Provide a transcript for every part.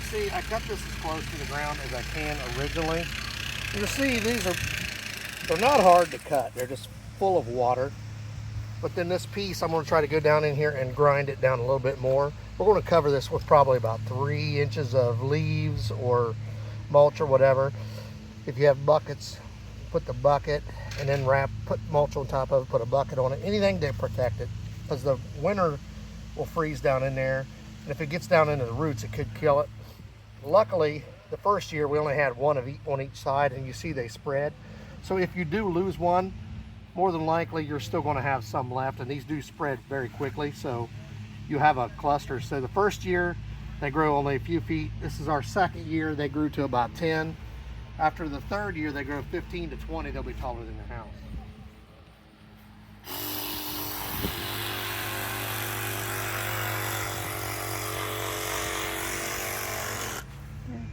see, I cut this as close to the ground as I can originally. You'll see they're not hard to cut. They're just full of water. But then this piece, I'm going to try to go down in here and grind it down a little bit more. We're going to cover this with probably about 3 inches of leaves or mulch or whatever. If you have buckets, put the bucket and then put mulch on top of it, put a bucket on it, anything to protect it, because the winter will freeze down in there, and if it gets down into the roots, it could kill it. Luckily, the first year we only had one on each side, and you see they spread. So if you do lose one, more than likely you're still going to have some left, and these do spread very quickly, so you have a cluster. So the first year they grow only a few feet. This is our second year, they grew to about 10. After the third year, they grow 15 to 20. They'll be taller than your house.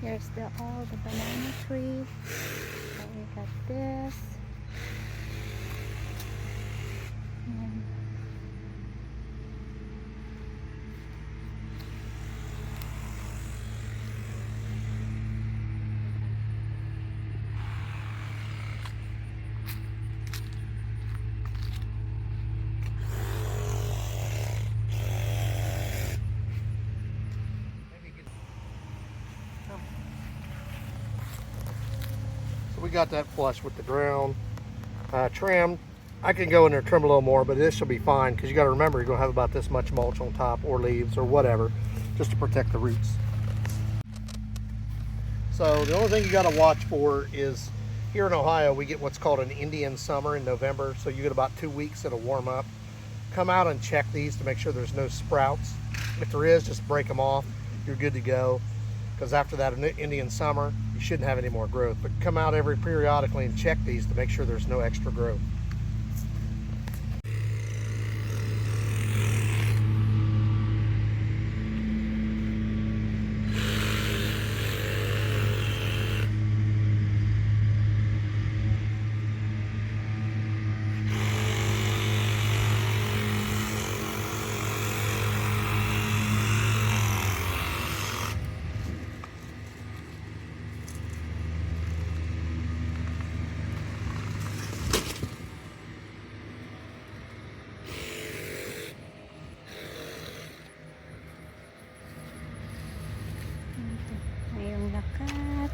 Here's all the banana trees. So we got this. And we got that flush with the ground. Trimmed. I can go in there and trim a little more, but this will be fine, because you got to remember you're going to have about this much mulch on top, or leaves or whatever, just to protect the roots. So the only thing you got to watch for is, here in Ohio we get what's called an Indian summer in November, so you get about 2 weeks it'll warm up. Come out and check these to make sure there's no sprouts. If there is, just break them off. You're good to go, because after that Indian summer you shouldn't have any more growth. But come out periodically and check these to make sure there's no extra growth. ngayong lakat.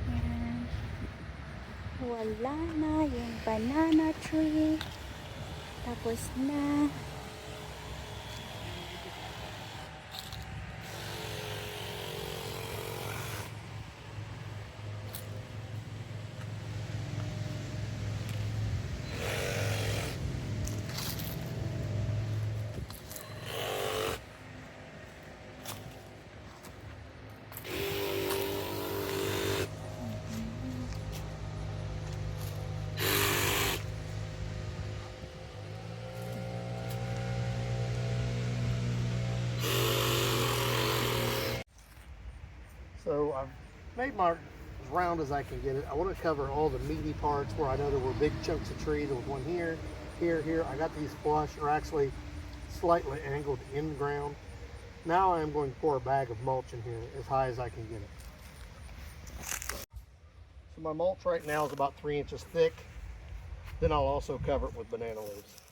Yan. Wala na yung banana tree. Tapos na. So I've made my as round as I can get it. I want to cover all the meaty parts where I know there were big chunks of tree. There was one here, here. I got these flush, or actually slightly angled in the ground. Now I am going to pour a bag of mulch in here as high as I can get it. So my mulch right now is about 3 inches thick. Then I'll also cover it with banana leaves.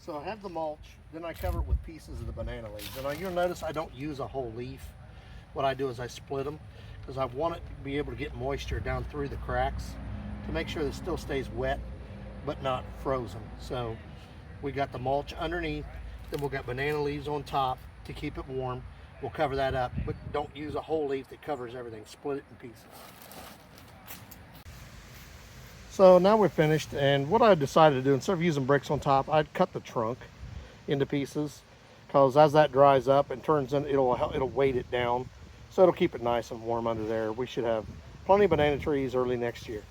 So I have the mulch, then I cover it with pieces of the banana leaves. And you'll notice I don't use a whole leaf. What I do is I split them, because I want it to be able to get moisture down through the cracks to make sure that it still stays wet but not frozen. So we got the mulch underneath, then we'll got banana leaves on top to keep it warm. We'll cover that up, but don't use a whole leaf that covers everything. Split it in pieces. So now we're finished, and what I decided to do, instead of using bricks on top, I'd cut the trunk into pieces, because as that dries up and turns in, it'll weight it down, so it'll keep it nice and warm under there. We should have plenty of banana trees early next year.